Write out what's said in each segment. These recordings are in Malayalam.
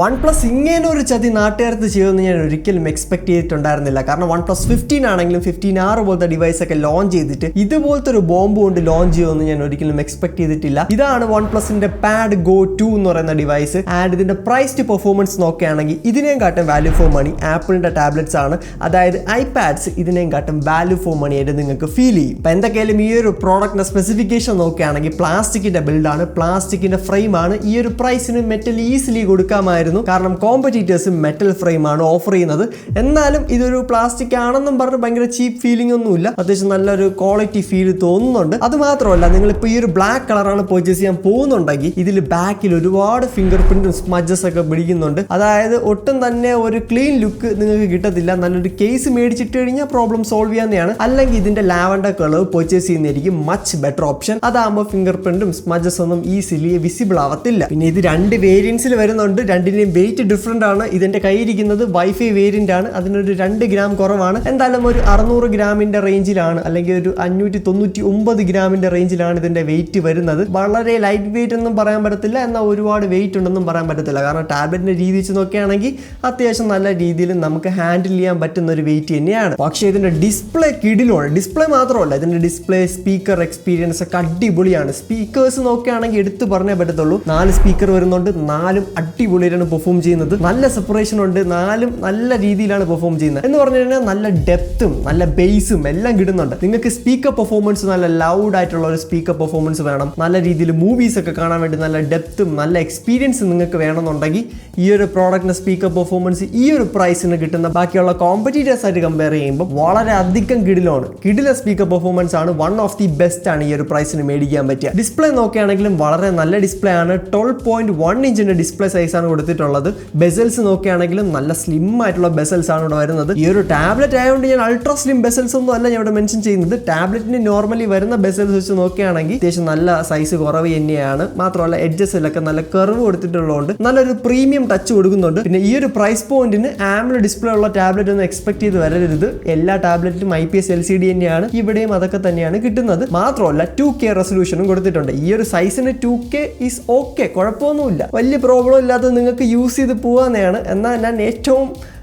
OnePlus ഇങ്ങനെ ഒരു ചതി നാട്ടുകാരത്ത് ചെയ്യുമെന്ന് ഞാൻ ഒരിക്കലും എക്സ്പെക്ട് ചെയ്തിട്ടുണ്ടായിരുന്നില്ല. കാരണം OnePlus 15 ആണെങ്കിലും 15R പോലത്തെ ഡിവൈസ് ഒക്കെ ലോഞ്ച് ചെയ്തിട്ട് ഇതുപോലത്തെ ഒരു ബോംബ് കൊണ്ട് ലോഞ്ച് ചെയ്യുമെന്ന് ഞാൻ ഒരിക്കലും എക്സ്പെക്ട് ചെയ്തിട്ടില്ല. ഇതാണ് OnePlusന്റെ Pad Go 2 എന്ന് പറയുന്ന ഡിവൈസ്. ആൻഡ് ഇതിന്റെ പ്രൈസ് ടു പെർഫോമൻസ് നോക്കുകയാണെങ്കിൽ ഇതിനെയും കാട്ടും വാല്യൂ ഫോർ മണി ആപ്പിളിന്റെ ടാബ്ലറ്റ്സ് ആണ്, അതായത് ഐപാഡ്സ് ഇതിനെയും കാട്ടും വാല്യൂ ഫോർ മണി ആയിട്ട് നിങ്ങൾക്ക് ഫീൽ ചെയ്യും. ഇപ്പൊ എന്തൊക്കെയായാലും ഈ ഒരു പ്രോഡക്റ്റിന്റെ സ്പെസിഫിക്കേഷൻ നോക്കുകയാണെങ്കിൽ പ്ലാസ്റ്റിക്കിന്റെ ബിൽഡാണ്, പ്ലാസ്റ്റിക്കിന്റെ ഫ്രെയിം ആണ്. ഈ ഒരു പ്രൈസിന് മെറ്റൽ ഈസിലി കൊടുക്കാമായിരുന്നു, കാരണം കോമ്പറ്റീറ്റേഴ്സ് മെറ്റൽ ഫ്രെയിം ആണ് ഓഫർ ചെയ്യുന്നത്. എന്നാലും ഇതൊരു പ്ലാസ്റ്റിക് ആണെന്നും പറഞ്ഞ് ഭയങ്കര ചീപ്പ് ഫീലിംഗ് ഒന്നുമില്ല, അത്യാവശ്യം നല്ലൊരു ക്വാളിറ്റി ഫീൽ തോന്നുന്നുണ്ട്. അത് മാത്രമല്ല, നിങ്ങളിപ്പോൾ ഈ ഒരു ബ്ലാക്ക് കളറാണ് പർച്ചേസ് ചെയ്യാൻ പോകുന്നുണ്ടെങ്കിൽ ഇതിൽ ബാക്കിൽ ഒരുപാട് ഫിംഗർ പ്രിന്റും സ്മഡ്ജസ് ഒക്കെ പിടിക്കുന്നുണ്ട്. അതായത് ഒട്ടും തന്നെ ഒരു ക്ലീൻ ലുക്ക് നിങ്ങൾക്ക് കിട്ടത്തില്ല. നല്ലൊരു കേസ് മേടിച്ചിട്ട് കഴിഞ്ഞാൽ പ്രോബ്ലം സോൾവ് ചെയ്യാവുന്നതാണ്. അല്ലെങ്കിൽ ഇതിന്റെ ലാവൻഡർ കളർ പർച്ചേസ് ചെയ്യുന്നതായിരിക്കും മച്ച് ബെറ്റർ ഓപ്ഷൻ. അതാകുമ്പോൾ ഫിംഗർ പ്രിന്റും സ്മഡ്ജസ് ഒന്നും ഈസിലി വിസിബിൾ ആവത്തില്ല. പിന്നെ ഇത് രണ്ട് വേരിയൻസിൽ വരുന്നുണ്ട്, രണ്ടിന്റെയും വെയിറ്റ് ഡിഫറെന്റ് ആണ്. ഇതിന്റെ കയ്യിരിക്കുന്നത് വൈഫൈ വേരിയന്റ് ആണ്, അതിനൊരു 2 ഗ്രാം കുറവാണ്. എന്തായാലും ഒരു 600 ഗ്രാമിന്റെ റേഞ്ചിലാണ്, അല്ലെങ്കിൽ ഒരു 599 ഗ്രാമിന്റെ റേഞ്ചിലാണ് ഇതിന്റെ വെയിറ്റ് വരുന്നത്. വളരെ ലൈറ്റ് വെയിറ്റ് ഒന്നും പറയാൻ പറ്റത്തില്ല, എന്നാൽ ഒരുപാട് വെയിറ്റ് ഉണ്ടെന്നും പറയാൻ പറ്റത്തില്ല. കാരണം ടാബ്ലറ്റിന്റെ രീതി വെച്ച് നോക്കുകയാണെങ്കിൽ അത്യാവശ്യം നല്ല രീതിയിൽ നമുക്ക് ഹാൻഡിൽ ചെയ്യാൻ പറ്റുന്ന ഒരു വെയിറ്റ് തന്നെയാണ്. പക്ഷേ ഇതിന്റെ ഡിസ്പ്ലേ കിടിലാണ്. ഡിസ്പ്ലേ മാത്രമല്ല, ഇതിന്റെ ഡിസ്പ്ലേ സ്പീക്കർ എക്സ്പീരിയൻസ് ഒക്കെ അടിപൊളിയാണ്. സ്പീക്കേഴ്സ് നോക്കുകയാണെങ്കിൽ എടുത്തു പറഞ്ഞേ പറ്റത്തുള്ളൂ. 4 സ്പീക്കർ വരുന്നുണ്ട്, 4ഉം അടിപൊളിയാണ് പെർഫോം ചെയ്യുന്നത്. നല്ല സെപ്പറേഷൻ ഉണ്ട്, 4ഉം നല്ല രീതിയിലാണ് പെർഫോം ചെയ്യുന്നത്. എന്ന് പറഞ്ഞു കഴിഞ്ഞാൽ നല്ല ഡെപ്തും നല്ല ബേസും എല്ലാം കിട്ടുന്നുണ്ട്. നിങ്ങൾക്ക് സ്പീക്കർ പെർഫോമൻസ് നല്ല ലൗഡ് ആയിട്ടുള്ള ഒരു സ്പീക്കർ പെർഫോമൻസ് വേണം, നല്ല രീതിയിൽ മൂവീസ് ഒക്കെ കാണാൻ വേണ്ടി നല്ല ഡെപ്തും നല്ല എക്സ്പീരിയൻസ് നിങ്ങൾക്ക് വേണമെന്നുണ്ടെങ്കിൽ ഈ ഒരു പ്രോഡക്റ്റിന്റെ സ്പീക്കർ പെർഫോമൻസ് ഈ ഒരു പ്രൈസിന് കിട്ടുന്ന ബാക്കിയുള്ള കോമ്പറ്റീറ്റേഴ്സ് ആയിട്ട് കമ്പയർ ചെയ്യുമ്പോൾ വളരെ അധികം കിടിലാണ്. കിടില സ്പീക്കർ പെർഫോമൻസ് ആണ്, വൺ ഓഫ് ദി ബെസ്റ്റ് ആണ് ഈ ഒരു പ്രൈസിന് മേടിക്കാൻ പറ്റുക. ഡിസ്പ്ലേ നോക്കുകയാണെങ്കിലും വളരെ നല്ല ഡിസ്പ്ലേ ആണ്. 12.1 ഇഞ്ചിന്റെ ഡിസ്പ്ലേ സൈസ് ആണ് കൊടുത്തിട്ടുള്ളത്. ബെസൽസ് നോക്കുകയാണെങ്കിലും നല്ല സ്ലിം ആയിട്ടുള്ള ബെസൽസ് ആണ് ഇവിടെ വരുന്നത്. ഈ ഒരു ടാബ്ലറ്റ് ആയതുകൊണ്ട് ഞാൻ അൾട്രാ സ്ലിം ബെസൽസ് ഒന്നും അല്ല ഞാൻ ഇവിടെ മെൻഷൻ ചെയ്യുന്നത്. ടാബ്ലറ്റിന് നോർമലി വരുന്ന ബെസൽസ് വെച്ച് നോക്കുകയാണെങ്കിൽ അത്യാവശ്യം നല്ല സൈസ് കുറവ് തന്നെയാണ്. മാത്രമല്ല എഡ്ജസിലൊക്കെ നല്ല കർവ് കൊടുത്തിട്ടുള്ളതുകൊണ്ട് നല്ലൊരു പ്രീമിയം ടച്ച് കൊടുക്കുന്നുണ്ട്. പിന്നെ ഈ ഒരു പ്രൈസ് പോയിന്റിന് ആംബുലൻസ് ഡിസ്പ്ലേ ഉള്ള ടാബ്ലറ്റ് ഒന്നും എക്സ്പെക്ട് ചെയ്ത് വരരുത്. എല്ലാ ടാബ്ലറ്റിലും IPS LCD തന്നെയാണ്, ഇവിടെയും അതൊക്കെ തന്നെയാണ് കിട്ടുന്നത്. മാത്രമല്ല 2K റെസൊല്യൂഷനും കൊടുത്തിട്ടുണ്ട്. ഈ ഒരു സൈസിന് 2K ഈസ് ഓക്കെ, കുഴപ്പമൊന്നുമില്ല, വലിയ പ്രോബ്ലം ഇല്ലാതെ നിങ്ങൾക്ക് യൂസ് ചെയ്ത് പോകാവുന്നതാണ്. എന്നാൽ ഞാൻ ഏറ്റവും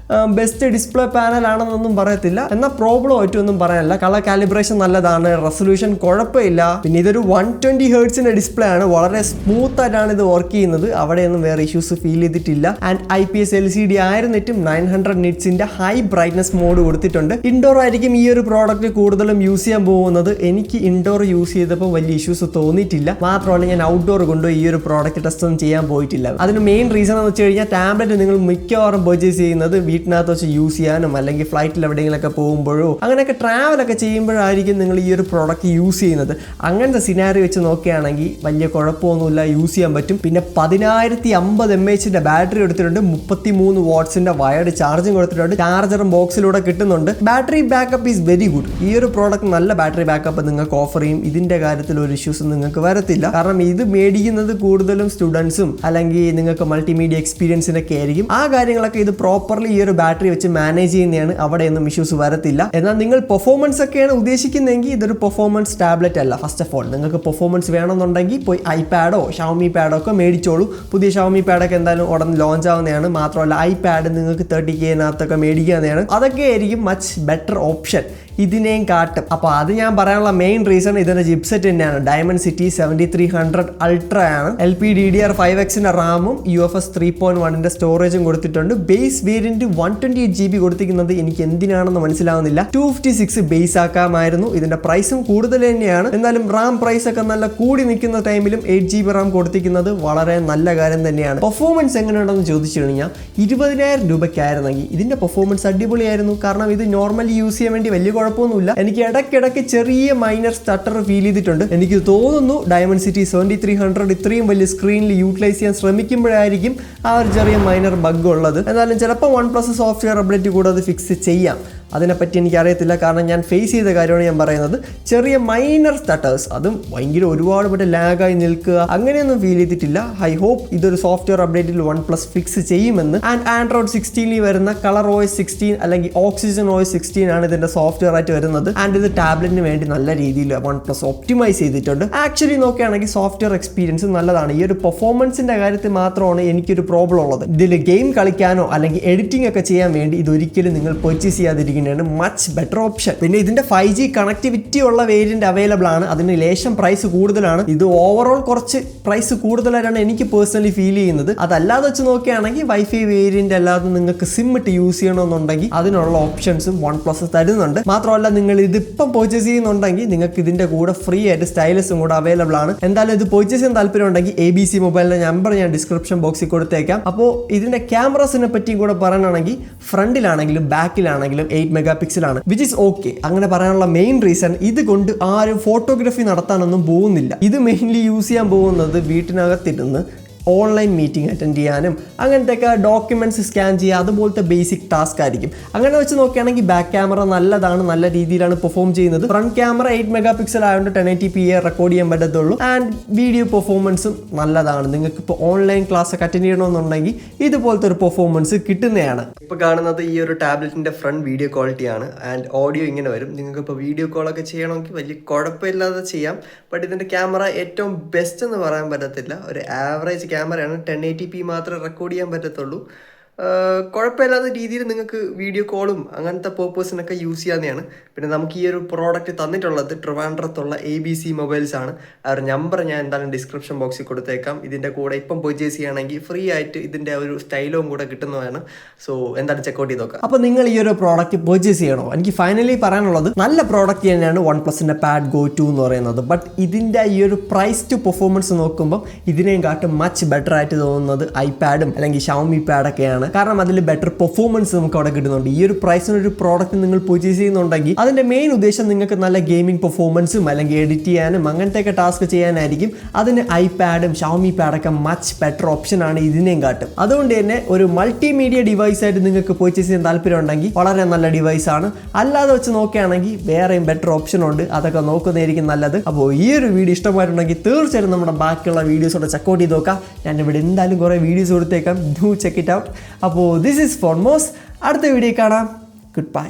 ബെസ്റ്റ് ഡിസ്പ്ലേ പാനൽ ആണെന്നൊന്നും പറയത്തില്ല, എന്നാൽ പ്രോബ്ലം ആയിട്ടൊന്നും പറയാനില്ല. കളർ കാലിബ്രേഷൻ നല്ലതാണ്, റെസൊല്യൂഷൻ കുഴപ്പമില്ല. പിന്നെ ഇതൊരു 120 ഹെർട്സിന്റെ ഡിസ്പ്ലേ ആണ്, വളരെ സ്മൂത്ത് ആയിട്ടാണ് ഇത് വർക്ക് ചെയ്യുന്നത്. അവിടെയൊന്നും വേറെ ഇഷ്യൂസ് ഫീൽ ചെയ്തിട്ടില്ല. ആൻഡ് IPS LCD ആയിരുന്നിട്ടും 900 നിറ്റ്സിന്റെ ഹൈ ബ്രൈറ്റ്നസ് മോഡ് കൊടുത്തിട്ടുണ്ട്. ഇൻഡോർ ആയിരിക്കും ഈ ഒരു പ്രോഡക്റ്റ് കൂടുതലും യൂസ് ചെയ്യാൻ പോകുന്നത്. എനിക്ക് ഇൻഡോർ യൂസ് ചെയ്തപ്പോൾ വലിയ ഇഷ്യൂസ് തോന്നിയിട്ടില്ല. മാത്രമല്ല ഞാൻ ഔട്ട്ഡോർ കൊണ്ടുപോയി ഈ ഒരു പ്രോഡക്റ്റ് ടെസ്റ്റ് ഒന്നും ചെയ്യാൻ പോയിട്ടില്ല. അതിന് മെയിൻ റീസൺ എന്ന് വെച്ച് കഴിഞ്ഞാൽ ടാബ്ലറ്റ് നിങ്ങൾ മിക്കവാറും പർച്ചേസ് ചെയ്യുന്നത് വീട്ടിനകത്ത് വെച്ച് യൂസ് ചെയ്യാനും അല്ലെങ്കിൽ ഫ്ലൈറ്റിൽ എവിടെയെങ്കിലൊക്കെ പോകുമ്പോഴോ അങ്ങനെയൊക്കെ ട്രാവലൊക്കെ ചെയ്യുമ്പോഴായിരിക്കും നിങ്ങൾ ഈ ഒരു പ്രോഡക്റ്റ് യൂസ് ചെയ്യുന്നത്. അങ്ങനത്തെ സിനാരി വെച്ച് നോക്കുകയാണെങ്കിൽ വലിയ കുഴപ്പമൊന്നുമില്ല, യൂസ് ചെയ്യാൻ പറ്റും. പിന്നെ 10050 mAh ബാറ്ററി എടുത്തിട്ടുണ്ട്, 33 വാട്ട്സിന്റെ വയർഡ് ചാർജിങ് കൊടുത്തിട്ടുണ്ട്. ചാർജറും ബോക്സിലൂടെ കിട്ടുന്നുണ്ട്. Battery backup is very good. ഈ ഒരു പ്രോഡക്റ്റ് നല്ല ബാറ്ററി ബാക്കപ്പ് നിങ്ങൾക്ക് ഓഫർ ചെയ്യും. ഇതിന്റെ കാര്യത്തിൽ ഒരു ഇഷ്യൂസ് നിങ്ങൾക്ക് വരത്തില്ല. കാരണം ഇത് മേടിക്കുന്നത് കൂടുതലും സ്റ്റുഡൻസും അല്ലെങ്കിൽ നിങ്ങൾക്ക് മൾട്ടിമീഡിയ എക്സ്പീരിയൻസിനൊക്കെ ആയിരിക്കും. ആ കാര്യങ്ങളൊക്കെ ഇത് പ്രോപ്പർലി ഈ ഒരു ബാറ്ററി വെച്ച് മാനേജ് ചെയ്യുന്നതാണ്, അവിടെയൊന്നും ഇഷ്യൂസ് വരത്തില്ല. എന്നാൽ നിങ്ങൾ പെർഫോമൻസ് ഒക്കെയാണ് ഉദ്ദേശിക്കുന്നതെങ്കിൽ ഇതൊരു പെർഫോമൻസ് ടാബ്ലറ്റ് അല്ല. ഫസ്റ്റ് ഓഫ് ഓൾ നിങ്ങൾക്ക് പെർഫോമൻസ് വേണമെന്നുണ്ടെങ്കിൽ പോയി ഐപാഡോ ഷവമി പാഡോ ഒക്കെ മേടിച്ചോളൂ. പുതിയ ഷവമി പാഡൊക്കെ എന്തായാലും ഉടൻ ലോഞ്ച് ആവുന്നതാണ്. മാത്രമല്ല ഐപാഡ് നിങ്ങൾക്ക് 30K മേടിക്കാവുന്നതാണ്. അതൊക്കെ ആയിരിക്കും മച്ച് ബെറ്റർ ഓപ്ഷൻ ഇതിനെയും കാട്ടും. അപ്പോൾ അത് ഞാൻ പറയാനുള്ള മെയിൻ റീസൺ ഇതിന്റെ ചിപ്സെറ്റ് തന്നെയാണ്. Dimensity 7300 Ultra ആണ്. LPDDR5X റാമും UFS 3.1 സ്റ്റോറേജും കൊടുത്തിട്ടുണ്ട്. ബേസ് വേരിയന്റ് 128GB കൊടുത്തിരിക്കുന്നത് എനിക്ക് എന്തിനാണെന്ന് മനസ്സിലാവുന്നില്ല. 256 ബേസ് ആക്കാമായിരുന്നു. ഇതിന്റെ പ്രൈസും കൂടുതൽ തന്നെയാണ്. എന്നാലും റാം പ്രൈസ് ഒക്കെ നല്ല കൂടി നിൽക്കുന്ന ടൈമിലും 8GB റാം കൊടുത്തിരിക്കുന്നത് വളരെ നല്ല കാര്യം തന്നെയാണ്. പെർഫോമൻസ് എങ്ങനെയുണ്ടെന്ന് ചോദിച്ചു കഴിഞ്ഞാൽ 20,000 രൂപയ്ക്കായിരുന്നെങ്കിൽ ഇതിന്റെ പെർഫോമൻസ് അടിപൊളിയായിരുന്നു. കാരണം ഇത് നോർമലി യൂസ് ചെയ്യാൻ വേണ്ടി വലിയ കുഴപ്പമൊന്നുമില്ല. എനിക്ക് ഇടയ്ക്കിടയ്ക്ക് ചെറിയ മൈനർ സ്റ്റട്ടർ ഫീൽ ചെയ്തിട്ടുണ്ട്. എനിക്ക് തോന്നുന്നു Dimensity 7300 ഇത്രയും വലിയ സ്ക്രീനിൽ യൂട്ടിലൈസ് ചെയ്യാൻ ശ്രമിക്കുമ്പോഴായിരിക്കും ആ ഒരു ചെറിയ മൈനർ ബഗ് ഉള്ളത്. എന്നാലും ചിലപ്പോൾ OnePlus സോഫ്റ്റ്വെയർ അപ്ഡേറ്റ് കൂടെ അത് ഫിക്സ് ചെയ്യാം. അതിനെപ്പറ്റി എനിക്കറിയത്തില്ല, കാരണം ഞാൻ ഫേസ് ചെയ്ത കാര്യമാണ് ഞാൻ പറയുന്നത്. ചെറിയ മൈനർ സ്റ്റട്ടേഴ്സ്, അതും ഭയങ്കര ഒരുപാട് മറ്റേ ലാഗായി നിൽക്കുക അങ്ങനെയൊന്നും ഫീൽ ചെയ്തിട്ടില്ല. ഐ ഹോപ്പ് ഇതൊരു സോഫ്റ്റ്വെയർ അപ്ഡേറ്റിൽ OnePlus ഫിക്സ് ചെയ്യുമെന്ന്. ആൻഡ് ആൻഡ്രോയിഡ് 16 വരുന്ന ColorOS 16 അല്ലെങ്കിൽ OxygenOS 16 ആണ് ഇതിന്റെ സോഫ്റ്റ്വെയർ ആയിട്ട് വരുന്നത്. ആൻഡ് ഇത് ടാബ്ലറ്റിന് വേണ്ടി നല്ല രീതിയിൽ OnePlus ഒപ്റ്റിമൈസ് ചെയ്തിട്ടുണ്ട്. ആക്ച്വലി നോക്കുകയാണെങ്കിൽ സോഫ്റ്റ്വെയർ എക്സ്പീരിയൻസ് നല്ലതാണ്. ഈ ഒരു പെർഫോമൻസിന്റെ കാര്യത്തിൽ മാത്രമാണ് എനിക്കൊരു പ്രോബ്ലം ഉള്ളത്. ഇതിൽ ഗെയിം കളിക്കാനോ അല്ലെങ്കിൽ എഡിറ്റിംഗ് ഒക്കെ ചെയ്യാൻ വേണ്ടി ഇതൊരിക്കലും നിങ്ങൾ പർച്ചേസ് ചെയ്യാതിരിക്കുന്നതാണ് മച്ച് ബെറ്റർ ഓപ്ഷൻ. പിന്നെ ഇതിന്റെ 5G കണക്ടിവിറ്റി ഉള്ള വേരിയന്റ് അവൈലബിൾ ആണ്. അതിന് ലേശം പ്രൈസ് കൂടുതലാണ്. ഇത് ഓവറോൾ കുറച്ച് പ്രൈസ് കൂടുതലായിട്ടാണ് എനിക്ക് പേഴ്സണലി ഫീൽ ചെയ്യുന്നത്. അതല്ലാതെ വെച്ച് നോക്കുകയാണെങ്കിൽ വൈഫൈ വേരിയന്റ് അല്ലാതെ നിങ്ങൾക്ക് സിം ഇട്ട് യൂസ് ചെയ്യണമെന്നുണ്ടെങ്കിൽ അതിനുള്ള ഓപ്ഷൻസും OnePlus തരുന്നുണ്ട്. മാത്രമല്ല നിങ്ങൾ ഇതിപ്പം പർച്ചേസ് ചെയ്യുന്നുണ്ടെങ്കിൽ നിങ്ങൾക്ക് ഇതിന്റെ കൂടെ ഫ്രീ ആയിട്ട് സ്റ്റൈലസും കൂടെ അവൈലബിൾ ആണ്. എന്തായാലും ഇത് പർച്ചേസ് ചെയ്യാൻ താല്പര്യം ഉണ്ടെങ്കിൽ ABC മൊബൈലിന്റെ നമ്പർ ഞാൻ ഡിസ്ക്രിപ്ഷൻ ബോക്സിൽ കൊടുത്തേക്കാം. അപ്പോൾ ഇതിന്റെ ക്യാമറസിനെ പറ്റിയും കൂടെ പറയണമെങ്കിൽ ഫ്രണ്ടിലാണെങ്കിലും ബാക്കിലാണെങ്കിലും 8 MP ആണ്, വിച്ച് ഇസ് ഓക്കെ. അങ്ങനെ പറയാനുള്ള മെയിൻ റീസൺ ഇതുകൊണ്ട് ആരും ഫോട്ടോഗ്രാഫി നടത്താനൊന്നും പോകുന്നില്ല. ഇത് മെയിൻലി യൂസ് ചെയ്യാൻ പോകുന്നത് വീട്ടിനകത്തിരുന്ന് ഓൺലൈൻ മീറ്റിംഗ് അറ്റൻഡ് ചെയ്യാനും അങ്ങനത്തെയൊക്കെ ഡോക്യുമെന്റ്സ് സ്കാൻ ചെയ്യുക, അതുപോലത്തെ ബേസിക് ടാസ്ക് ആയിരിക്കും. അങ്ങനെ വെച്ച് നോക്കുകയാണെങ്കിൽ ബാക്ക് ക്യാമറ നല്ലതാണ്, നല്ല രീതിയിലാണ് പെർഫോം ചെയ്യുന്നത്. ഫ്രണ്ട് ക്യാമറ 8 MP ആയതുകൊണ്ട് 1080p റെക്കോർഡ് ചെയ്യാൻ പറ്റത്തുള്ളൂ. ആൻഡ് വീഡിയോ പെർഫോമൻസും നല്ലതാണ്. നിങ്ങൾക്ക് ഇപ്പോൾ ഓൺലൈൻ ക്ലാസ് ഒക്കെ അറ്റൻഡ് ചെയ്യണമെന്നുണ്ടെങ്കിൽ ഇതുപോലത്തെ ഒരു പെർഫോമൻസ് കിട്ടുന്നതാണ്. ഇപ്പോൾ കാണുന്നത് ഈ ഒരു ടാബ്ലറ്റിന്റെ ഫ്രണ്ട് വീഡിയോ ക്വാളിറ്റിയാണ്. ആൻഡ് ഓഡിയോ ഇങ്ങനെ വരും. നിങ്ങൾക്ക് ഇപ്പോൾ വീഡിയോ കോളൊക്കെ ചെയ്യണമെങ്കിൽ വലിയ കുഴപ്പമില്ലാതെ ചെയ്യാം. ബട്ട് ഇതിന്റെ ക്യാമറ ഏറ്റവും ബെസ്റ്റ് എന്ന് പറയാൻ പറ്റത്തില്ല. ഒരു ആവറേജ് ക്യാമറയാണ്. 1080p മാത്രമേ റെക്കോർഡ് ചെയ്യാൻ പറ്റത്തുള്ളൂ. കുഴപ്പമില്ലാത്ത രീതിയിൽ നിങ്ങൾക്ക് വീഡിയോ കോളും അങ്ങനത്തെ പേർപ്പസിനൊക്കെ യൂസ് ചെയ്യാവുന്നതാണ്. പിന്നെ നമുക്ക് ഈ ഒരു പ്രോഡക്റ്റ് തന്നിട്ടുള്ളത് ട്രിവാൻഡ്രത്തുള്ള ABC മൊബൈൽസ് ആണ്. ആ ഒരു നമ്പർ ഞാൻ എന്തായാലും ഡിസ്ക്രിപ്ഷൻ ബോക്സിൽ കൊടുത്തേക്കാം. ഇതിൻ്റെ കൂടെ ഇപ്പം പർച്ചേസ് ചെയ്യുകയാണെങ്കിൽ ഫ്രീ ആയിട്ട് ഇതിൻ്റെ ഒരു സ്റ്റൈലും കൂടെ കിട്ടുന്നതാണ്. സോ എന്തായാലും ചെക്കൗട്ട് ചെയ്ത് നോക്കാം. അപ്പോൾ നിങ്ങൾ ഈ ഒരു പ്രോഡക്റ്റ് പർച്ചേസ് ചെയ്യണോ? എനിക്ക് ഫൈനലി പറയാനുള്ളത് നല്ല പ്രോഡക്റ്റ് തന്നെയാണ് OnePlusന്റെ പാഡ് Go 2 എന്ന് പറയുന്നത്. ബട്ട് ഇതിൻ്റെ ഈ ഒരു പ്രൈസ് ടു പെർഫോമൻസ് നോക്കുമ്പോൾ ഇതിനെയും കാട്ടും മച്ച് ബെറ്റർ ആയിട്ട് തോന്നുന്നത് iPadഉം അല്ലെങ്കിൽ Xiaomi പാഡൊക്കെയാണ്. കാരണം അതിൽ ബെറ്റർ പെർഫോമൻസ് നമുക്ക് അവിടെ കിട്ടുന്നുണ്ട്. ഈ ഒരു പ്രൈസിനൊരു പ്രോഡക്റ്റ് നിങ്ങൾ പർച്ചേസ് ചെയ്യുന്നുണ്ടെങ്കിൽ അതിൻ്റെ മെയിൻ ഉദ്ദേശം നിങ്ങൾക്ക് നല്ല ഗെയിമിംഗ് പെർഫോമൻസും അല്ലെങ്കിൽ എഡിറ്റ് ചെയ്യാനും അങ്ങനത്തെയൊക്കെ ടാസ്ക് ചെയ്യാനായിരിക്കും. അതിന് iPadഉം Xiaomi പാഡൊക്കെ മച്ച് ബെറ്റർ ഓപ്ഷൻ ആണ് ഇതിനെയും കാട്ടും. അതുകൊണ്ട് തന്നെ ഒരു മൾട്ടിമീഡിയ ഡിവൈസ് ആയിട്ട് നിങ്ങൾക്ക് പർച്ചേസ് ചെയ്യാൻ താല്പര്യം ഉണ്ടെങ്കിൽ വളരെ നല്ല ഡിവൈസ് ആണ്. അല്ലാതെ വെച്ച് നോക്കുകയാണെങ്കിൽ വേറെയും ബെറ്റർ ഓപ്ഷൻ ഉണ്ട്. അതൊക്കെ നോക്കുന്നതായിരിക്കും നല്ലത്. അപ്പോൾ ഈ ഒരു വീഡിയോ ഇഷ്ടമായിട്ടുണ്ടെങ്കിൽ തീർച്ചയായിട്ടും നമ്മുടെ ബാക്കിയുള്ള വീഡിയോസോടെ ചെക്കൗട്ട് ചെയ്ത് നോക്കാം. ഞാൻ ഇവിടെ എന്തായാലും കുറേ വീഡിയോസ് കൊടുത്തേക്കാം. Do check it out. അപ്പോൾ ദിസ് ഈസ് ഫോർ മോസ്. അടുത്ത വീഡിയോ കാണാം. Good bye.